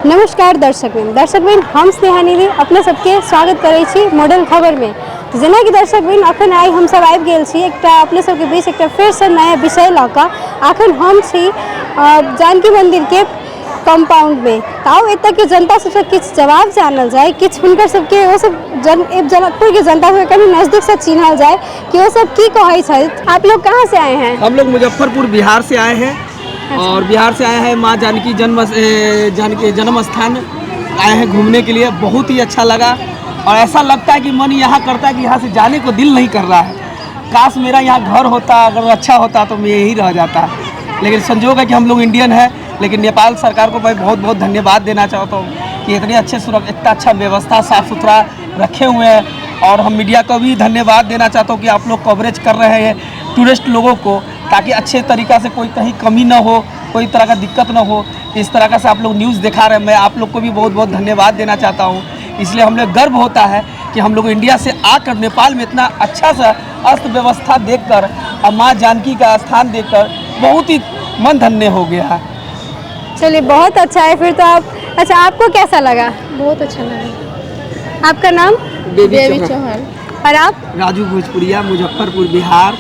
नमस्कार दर्शकबिन हम स्नेहा निधि अपने सबके स्वागत करै छी मॉडल खबर में। तो जेना कि दर्शकबिन अखन आइ हम सब आबि गेल छी एकटा अपने सबके बीच एकटा फिर से नया विषय लऽ कऽ। अखन हम छी जानकी मंदिर के कंपाउंड में। आओ एतऽ के जनता सबसे किछु जवाब जानल जाए, किछु हुनकर सबके ओ सब जनकपुर के जनता से कभी नजदीक से चिन्हल जाए कि वो सब की कहै छथि। आप लोग कहाँ से आए हैं? हम लोग मुजफ्फरपुर बिहार से आए हैं। और बिहार से आए हैं माँ जानकी जन्म स्थान आए हैं घूमने के लिए। बहुत ही अच्छा लगा और ऐसा लगता है कि मन यहाँ करता है कि यहाँ से जाने को दिल नहीं कर रहा है। काश मेरा यहाँ घर होता, अगर अच्छा होता तो मैं यहीं रह जाता। लेकिन संजोग है कि हम लोग इंडियन हैं। लेकिन नेपाल सरकार को मैं बहुत बहुत धन्यवाद देना चाहता हूँ कि इतने अच्छे इतना अच्छा व्यवस्था साफ़ सुथरा रखे हुए हैं। और हम मीडिया को भी धन्यवाद देना चाहता हूँ कि आप लोग कवरेज कर रहे हैं टूरिस्ट लोगों को, ताकि अच्छे तरीक़ा से कोई कहीं कमी ना हो, कोई तरह का दिक्कत ना हो। इस तरह का से आप लोग न्यूज़ दिखा रहे हैं। मैं आप लोग को भी बहुत बहुत धन्यवाद देना चाहता हूँ। इसलिए हम लोग गर्व होता है कि हम लोग इंडिया से आकर नेपाल में इतना अच्छा सा अस्त व्यवस्था देखकर और माँ जानकी का स्थान देखकर बहुत ही मन धन्य हो गया है। चलिए बहुत अच्छा है फिर तो। आप अच्छा, आपको कैसा लगा? बहुत अच्छा लगा। आपका नाम? बेबी चौहान। और आप? राजू भोजपुरिया, मुजफ्फरपुर बिहार।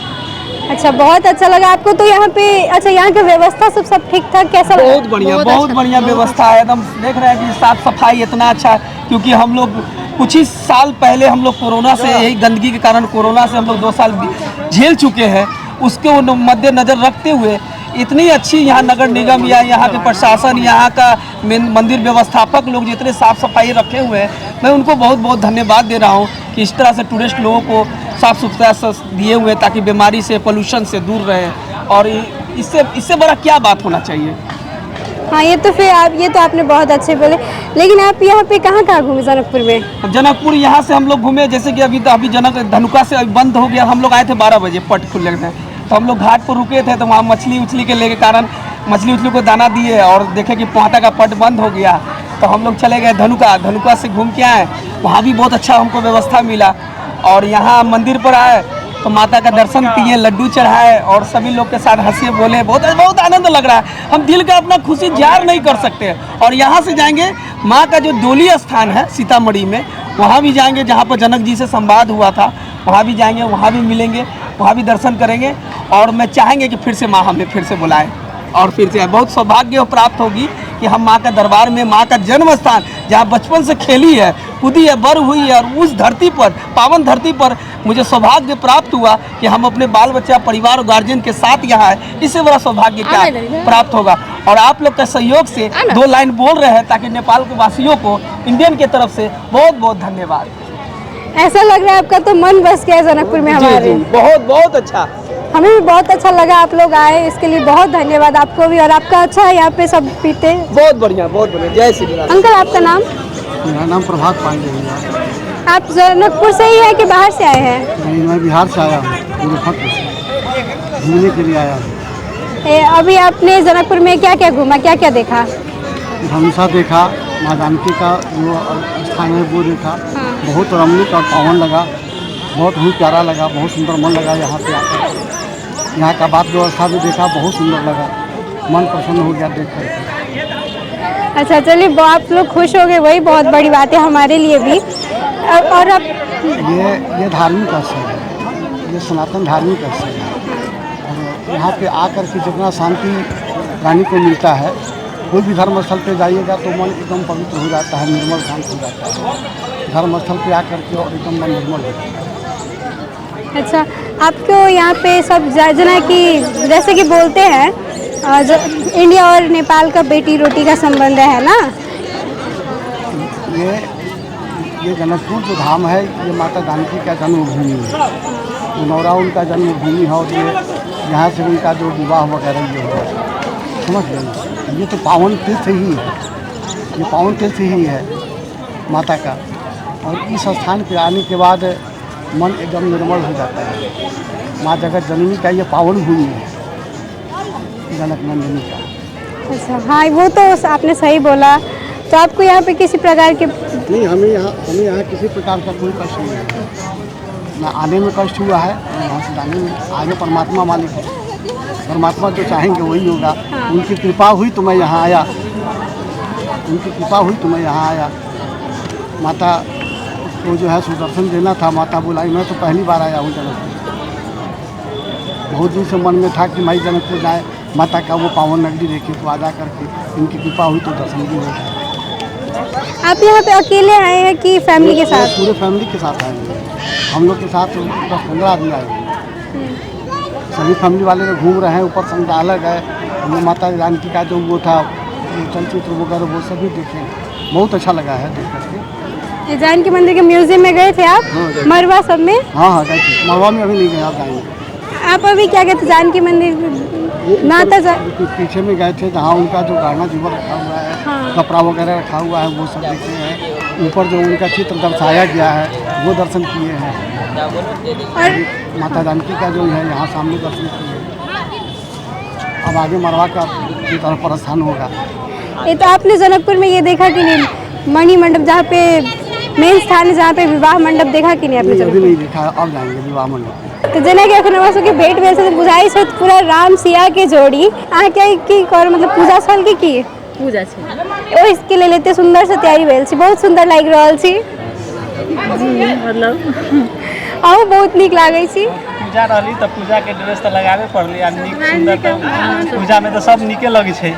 अच्छा, बहुत अच्छा लगा आपको। तो यहाँ पे अच्छा, यहाँ की व्यवस्था सब ठीक ठाक कैसा लगा? बहुत बढ़िया, बहुत बढ़िया व्यवस्था है। एकदम देख रहे हैं कि साफ सफाई इतना अच्छा, क्योंकि हम लोग कुछ ही साल पहले हम लोग कोरोना से, यही गंदगी के कारण कोरोना से हम लोग 2 साल झेल चुके हैं। उसके मद्देनजर रखते हुए इतनी अच्छी यहाँ नगर निगम या यहाँ के प्रशासन, यहाँ का मंदिर व्यवस्थापक लोग जितने साफ़ सफाई रखे हुए हैं, मैं उनको बहुत बहुत धन्यवाद दे रहा हूँ कि इस तरह से टूरिस्ट लोगों को साफ़ सुथरा दिए हुए ताकि बीमारी से, पोल्यूशन से दूर रहे। और इससे बड़ा क्या बात होना चाहिए। हाँ, ये तो आपने बहुत अच्छे बोले। लेकिन आप यहाँ पे कहाँ घूमे जनकपुर में? जनकपुर यहाँ से हम लोग घूमे, जैसे कि अभी धनुका से अभी बंद हो गया। हम लोग आए थे 12 बजे, पट खुले थे, तो हम लोग घाट पर रुके थे। तो वहाँ मछली के लेके कारण मछली को दाना दिए और देखे कि पोहाटा का पट बंद हो गया। तो हम लोग चले गए धनुका से घूम के आए। वहाँ भी बहुत अच्छा हमको व्यवस्था मिला। और यहाँ मंदिर पर आए तो माता का दर्शन किए, लड्डू चढ़ाए और सभी लोग के साथ हंसे बोले। बहुत बहुत आनंद लग रहा है। हम दिल का अपना खुशी ज़ाहिर नहीं कर सकते। और यहाँ से जाएंगे माँ का जो डोली स्थान है सीतामढ़ी में, वहाँ भी जाएंगे जहाँ पर जनक जी से संवाद हुआ था। वहाँ भी जाएंगे, वहाँ भी मिलेंगे, वहाँ भी दर्शन करेंगे। और मैं चाहेंगे कि फिर से माँ हमें फिर से बुलाएं और फिर से बहुत सौभाग्य प्राप्त होगी कि हम माँ का दरबार में, माँ का जन्म स्थान जहाँ बचपन से खेली है, कूदी है, बड़ हुई है, और उस धरती पर, पावन धरती पर मुझे सौभाग्य प्राप्त हुआ कि हम अपने बाल बच्चा, परिवार और गार्जियन के साथ यहाँ है। इससे बड़ा सौभाग्य क्या प्राप्त होगा। और आप लोग के सहयोग से 2 लाइन बोल रहे हैं ताकि नेपाल के वासियों को इंडियन की तरफ से बहुत बहुत धन्यवाद। ऐसा लग रहा है आपका तो मन बस गया जनकपुर में हमारे। बहुत बहुत अच्छा, हमें भी बहुत अच्छा लगा। आप लोग आए, इसके लिए बहुत धन्यवाद आपको भी। और आपका अच्छा है, यहाँ पे सब पीते। बहुत बढ़िया, बहुत बढ़िया। जय श्री राम। अंकल, आपका नाम? मेरा नाम प्रभात पांडे है। आप जनकपुर से ही है कि बाहर से आए हैं? नहीं, मैं बिहार से आया हूँ, मुजफ्फरपुर से घूमने के लिए आया हूँ। अभी आपने जनकपुर में क्या क्या घूमा, क्या क्या देखा? धनुषा देखा, माँ जानकी का जो स्थान है वो देखा। बहुत रमणीक और पावन लगा, बहुत ही प्यारा लगा, बहुत सुंदर मन लगा यहाँ पे आकर। यहाँ का बात व्यवस्था भी देखा, बहुत सुंदर लगा, मन प्रसन्न हो गया देख कर। अच्छा, चलिए आप लोग खुश हो गए, वही बहुत बड़ी बात है हमारे लिए भी। और अब ये धार्मिक स्थल है, ये सनातन धार्मिक स्थल है। और यहाँ पे आकर के जितना शांति प्राणी को मिलता है, कोई भी धर्म स्थल पे जाइएगा तो मन एकदम पवित्र हो जाता है, निर्मल शांत हो जाता है। धर्म स्थल पे आकर के और एकदम मन निर्मल हो जाता है। अच्छा, आपको यहाँ पे सब जना कि जैसे कि बोलते हैं इंडिया और नेपाल का बेटी रोटी का संबंध है ना? ये जनकपुर जो धाम है, ये माता जानकी का जन्मभूमि है। नौरा उनका जन्मभूमि है और ये यहाँ से उनका जो विवाह वगैरह ये हुआ, समझ गए। ये तो पावन तीर्थ ही है, ये पावन तीर्थ ही है माता का। और इस स्थान पे आने के बाद मन एकदम निर्मल हो जाता है। माँ जगत जननी का ये पावन भूमि है, जनक नंदिनी का। अच्छा, हाँ, वो तो आपने सही बोला। तो आपको यहाँ पे किसी प्रकार के नहीं, हमें यहाँ किसी प्रकार का कोई कष्ट नहीं है। ना आने में कष्ट हुआ है, यहाँ से जाने में। आगे परमात्मा मालिक है, परमात्मा जो चाहेंगे वही होगा। उनकी कृपा हुई तो मैं यहाँ आया। उनकी कृपा हुई तो मैं यहाँ आया। माता को जो है सुदर्शन देना था, माता बुलाई। मैं तो पहली बार आया हूँ जनकपुर। बहुत दिन से मन में था कि मैं जनकपुर जाए, माता का वो पावन नगरी देखे, तो आजा करके इनकी कृपा हुई तो दर्शन भी हो गया। आप यहाँ पे अकेले आए हैं कि फैमिली के साथ? पूरे फैमिली के साथ आए हैं। हम लोग के साथ 10-15 आदमी आए हैं। सभी फैमिली वाले लोग घूम रहे हैं। ऊपर संचालक है, हम माता जानकी का जो वो था चलचित्र वगैरह वो सभी देखे। बहुत अच्छा लगा है देख करके। ये जानकी मंदिर के म्यूजियम में गए थे आप? हाँ, गए थे। मरवा सब में? हाँ गए थे। मरवा में अभी नहीं गए, आप जाएंगे। आप अभी क्या कहते जानकी मंदिर नाता पीछे में गए थे जहाँ उनका जो गहना जीवन रखा हुआ है, हाँ। कपड़ा वगैरह रखा हुआ है, वो सब देखे हैं। ऊपर जो उनका चित्र दर्शाया गया है वो दर्शन किए हैं। और माता जानकी का जो है यहाँ सामने दर्शन किए। अब आगे मरवा का की तरफ प्रस्थान होगा। ये तो आपने जनकपुर में ये देखा कि नहीं, मणि मंडप जहाँ पे मेन स्थान है, जहाँ पे विवाह मंडप देखा कि नहीं आपने अभी जनकपुर? नहीं देखा, अब जाएंगे विवाह मंडप। तो जना कि अखन हमरा सबके भेट भेल से बुझाई छै पूरा राम सिया के जोड़ी। अहाँ के की कर मतलब पूजा स्थल के की पूजा छै ओ इसके लेल एते सुंदर से तैयारी भेल छी, बहुत सुंदर लागि रहल छी जी, मतलब अहूँ बहुत नीक लागै छी। पूजा रही तो पूजा के ड्रेस तो लगावे पड़ली आ नीक सुंदर तो पूजा में तो सब नीके लगे छै।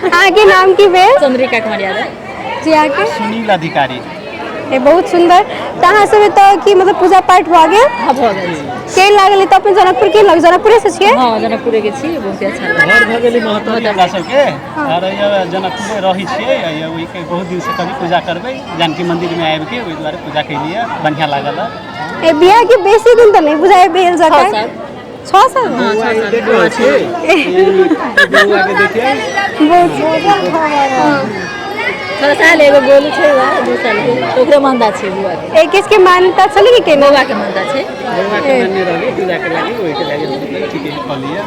अहाँ के नाम की भेल? चंद्रिका कुमार यादव। जी अहाँ के? सुनील अधिकारी। ये बहुत सुंदर। तो अहाँ सब तो की मतलब पूजा पाठ भऽ गेल? हाँ भऽ गेल। के लागल तो अपन जनकपुर के लग जनकपुरे से छियै? हाँ जनकपुरे के छी, बहुत अच्छा लागल। घर भऽ गेली महत्व हमरा सबके और ये जनकपुरे रही छियै। ये ओहि के बहुत दिन से कभी पूजा करबै, जानकी मंदिर में आबि के ओहि द्वारे पूजा कैलिए, बढ़िया लागल। ए बियाह के बेसी दिन तो नहीं बुझाए भेल जका? 6 साल? हाँ 6 साल बुआ छै। बउआ के देखिए बहुत 6 साल एगो गोलू छै, 2 साल के ओकरे मानदा छै बुआ के। एक किसके मान्यता छलै कि केना? बउआ के मानदा छै। बउआ के मानने रही पूजा के लागि, ओहि के लागि ठीक है कहलिए।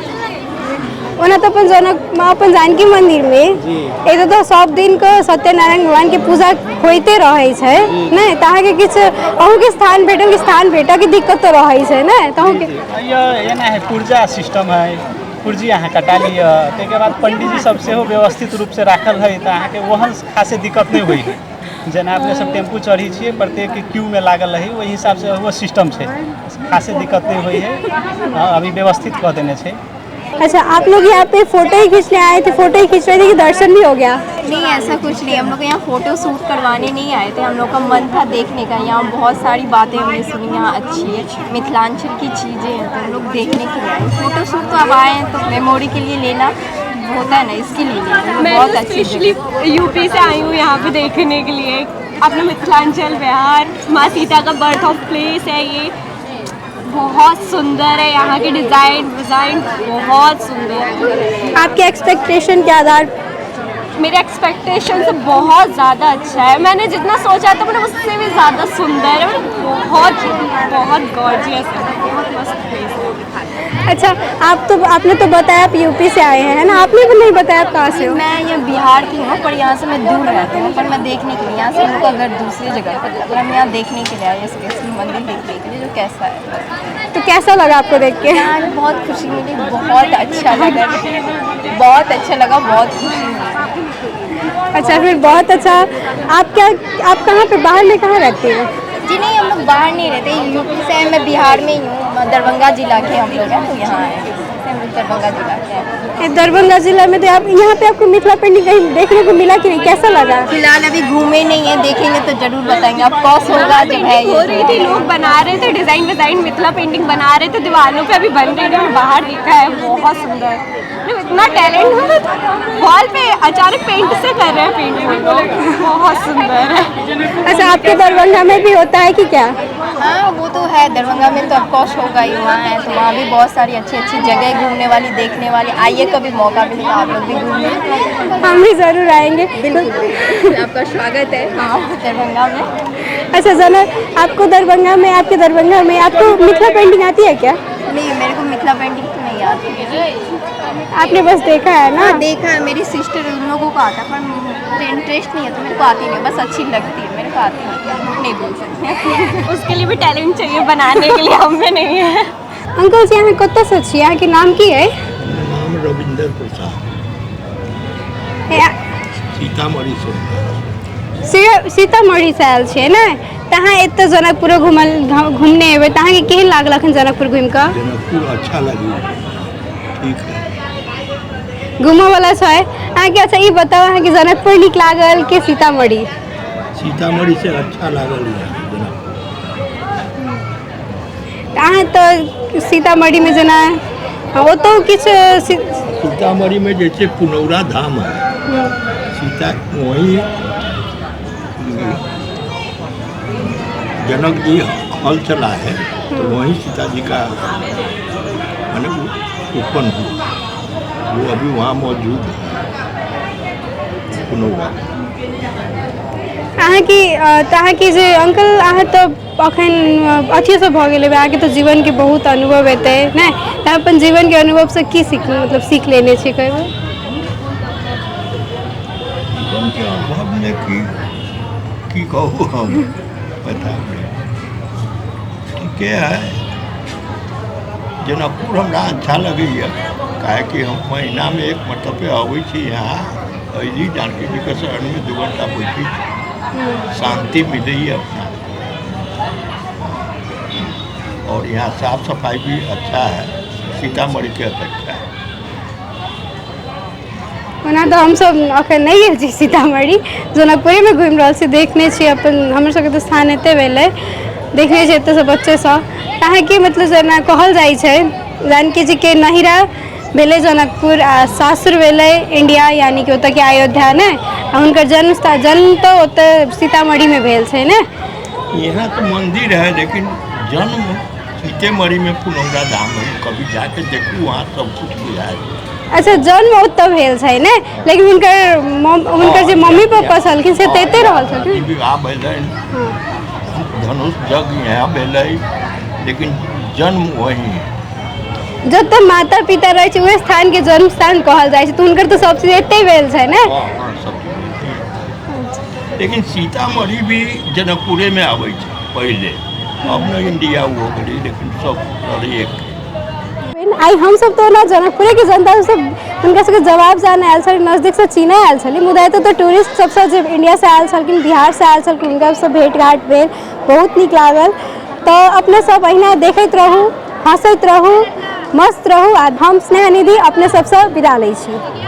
ओना तो अपन अपन जानकी मंदिर में जी एतो तो सब दिन के सत्यनारायण भगवान के पूजा होते रहे छै नै, त अहाँ के किछ अहू के स्थान भेटल कि स्थान भेटा के दिक्कत तो रहे छै नै, त अहू के ये ना है पुर्जा सिस्टम है। पुर्जी अहाँ कटा लिअ, ताहिके बाद पंडित जी सब सेहो व्यवस्थित रूप से राखल है, तो अहाँ के ओहन खासे दिक्कत नहीं हुई है। जेना अपने सब टेम्पू चढ़ी छियै, प्रत्येक क्यू में लागल रही, वही हिसाब से वो सिस्टम है, खासे दिक्कत नहीं हुई है। अभी व्यवस्थित कह देने छै। अच्छा आप लोग यहाँ पे फोटो ही खींचने आए थे, फोटो ही खींच रहे थे कि दर्शन भी हो गया? नहीं ऐसा कुछ नहीं, हम लोग यहाँ फ़ोटो शूट करवाने नहीं आए थे। हम लोग का मन था देखने का। यहाँ बहुत सारी बातें हमने सुनी, यहाँ अच्छी है, मिथिलांचल की चीज़ें हैं, तो हम लोग देखने के लिए आए। फ़ोटो शूट तो अब आए हैं तो मेमोरी के लिए लेना होता है ना, इसके लिए लेना। मैं बहुत तो अच्छी स्पेशली यूपी से आई हूँ यहाँ पे देखने के लिए। अपना मिथिलांचल बिहार, माँ सीता का बर्थ ऑफ प्लेस है ये। बहुत सुंदर है यहाँ के डिज़ाइन बहुत सुंदर है। आपके एक्सपेक्टेशन के आधार? मेरे एक्सपेक्टेशन से बहुत ज़्यादा अच्छा है। मैंने जितना सोचा था मतलब उससे भी ज़्यादा सुंदर है। मतलब बहुत गॉर्जियस है, बहुत मस्त प्लेस है। अच्छा आपने तो बताया आप यूपी से आए हैं, है ना? आपने भी नहीं बताया आप कहाँ से हो? मैं यहाँ बिहार की हूँ, पर यहाँ से मैं दूर रहती हूँ, पर मैं देखने के लिए यहाँ से लोग अगर दूसरी जगह पर हम यहाँ देखने के लिए आए, स्पेशली मंदिर देखने के लिए जो कैसा है। तो कैसा लगा आपको देख के? यहाँ बहुत खुशी मिली, बहुत अच्छा लगा, बहुत अच्छा लगा, बहुत खुशी मिली। अच्छा फिर बहुत अच्छा। आप कहाँ पे बाहर में कहाँ रहती हैं? जी नहीं, हम लोग बाहर नहीं रहते, यूपी से हैं, मैं बिहार में ही हूँ। दरभंगा जिला के हम लोग हैं, तो यहाँ आए हैं, हम लोग दरभंगा जिला के हैं। दरभंगा जिला में तो आप यहाँ पे आपको मिथिला पेंटिंग कहीं देखने को मिला कि नहीं? कैसा लगा? फिलहाल अभी घूमे नहीं है, देखेंगे तो जरूर बताएंगे। अब कॉस होगा जब है हो रही थी, ये। लोग बना रहे थे डिज़ाइन मिथिला पेंटिंग बना रहे थे दीवारों पे, अभी बन रही है, बाहर देखा है, बहुत सुंदर। मतलब इतना टैलेंट है, वॉल पे अचानक पेंट से कर रहे हैं पेंटिंग, बहुत सुंदर है। अच्छा आपके दरभंगा में भी होता है कि क्या? हाँ वो तो है, दरभंगा में तो ऑफकोर्स होगा ही। वहाँ है तो वहाँ भी बहुत सारी अच्छी अच्छी जगह घूमने वाली, देखने वाली। आइए कभी मौका मिलेगा आप लोग भी घूमने। हम भी ज़रूर आएंगे। आपका स्वागत है हाँ दरभंगा में। अच्छा जना आपके दरभंगा में आपको मिथिला पेंटिंग आती है क्या? नहीं, मेरे को मिथिला पेंटिंग तो नहीं आती है। आपने बस देखा है ना? हाँ देखा है, मेरी सिस्टर उन लोगों को आता, पर मुझे इंटरेस्ट नहीं है तो मेरे को आती नहीं, बस अच्छी लगती है, मेरे को आती नहीं, नहीं बोल सकती। उसके लिए भी टैलेंट चाहिए बनाने के लिए, हम में नहीं है। अंकल जी अहाँ कतऽ से छी? अहाँके नाम की है? नाम रविंदर प्रसाद। सीतामढ़ी से सीतामढ़ी से आयल छियै ने तहाँ एतऽ जनकपुर घूमने एबै तऽ अहाँके केहन लागल अखन जनकपुर घूमि कऽ? जनकपुर अच्छा लगी, ठीक है। घूमऽ वाला छै अहाँके? अच्छा ई बताउ अहाँके जनकपुर नीक लागल कि सीतामढ़ी? सीतामढ़ी से अच्छा लागल है। अहाँ तऽ सीतामढ़ीमे जेना ओतौ किछु सीतामढ़ी में जैसे पुनौरा धाम है, सीता वहीं जनक जी हल चला है, तो वहीं सीता जी का मैंने उत्पन्न हुआ, वो अभी वहाँ मौजूद है पुनौरा। अहाँके जे अंकल अहाँ तऽ अखन अथियो सब भऽ गेलै, अहाँके तऽ जीवन के बहुत अनुभव हेतै ने, तऽ अपन जीवन के अनुभव से की सीख लेने छी कहबै? जीवन के अनुभव में की कहूँ हम बता ठीके है। जनकपुर हमरा अच्छा लगैए, काहे कि हम महीना में एक मरतबे अबै छी यहाँ, अइली जानकी जी के शरण में 2 घंटा बैठी, शांति मिलैए अपना, और यहाँ साफ सफाई भी अच्छा है सीतामढ़ी के अपेक्षा। ओना तऽ हमसब अखन नहीं गेल छी सीतामढ़ी, जनकपुरेमे घुमि रहल छी, देखने छी अपन हमर सबके तऽ स्थान एते भेलै, देखने छी एतऽ से बच्चे सब। अहाँके मतलब जेना कहल जाइ छै जानकी जी के नहिरा भेलै जनकपुर आ सासुर भेलै इंडिया, यानी कि ओतऽ के अयोध्या ने, आ हुनकर जन्म तऽ ओतऽ सीतामढ़ी में भेल छै ने। यहाँ तो मंदिर है लेकिन जन्म सीतामढ़ी में पुनौरा धाम है, कभी जाके देखू वहाँ सब कुछ बुझाए। अच्छा जन्म ओतऽ भेल छै ने, लेकिन हुनकर जे मम्मी पापा छलखिन से तऽ एते रहल छलखिन। विवाह भेलै, धनुष यज्ञ यहाँ भेलै, लेकिन जन्म वहीं है। जतऽ माता पिता रहै छै उहे स्थान के जन्म स्थान कहल जाइ छै, तऽ हुनकर तऽ सब चीज एते भेल छै ने। सब चीज, लेकिन सीतामढ़ी भी जनकपुरे में आबै छै पहले, अब न इंडिया हो गेलै, लेकिन सब एक। आई हम सब तो ना जनकपुरे के जनता सब हुनका सबके जवाब जाने आयल छल, नजदीक से चिन्हे आयल छली, मुदा एतऽ तो टूरिस्ट सब जे इंडिया से आयल छलखिन, बिहार से आयल छलखिन, हुनका सब भेंट घाट भेल, बहुत नीक लागल। तऽ अपने सब अहिना देखैत रहू, हंसैत रहू, मस्त रहू, आ हम स्नेहा निधि अपने सबसँ विदा लै छी।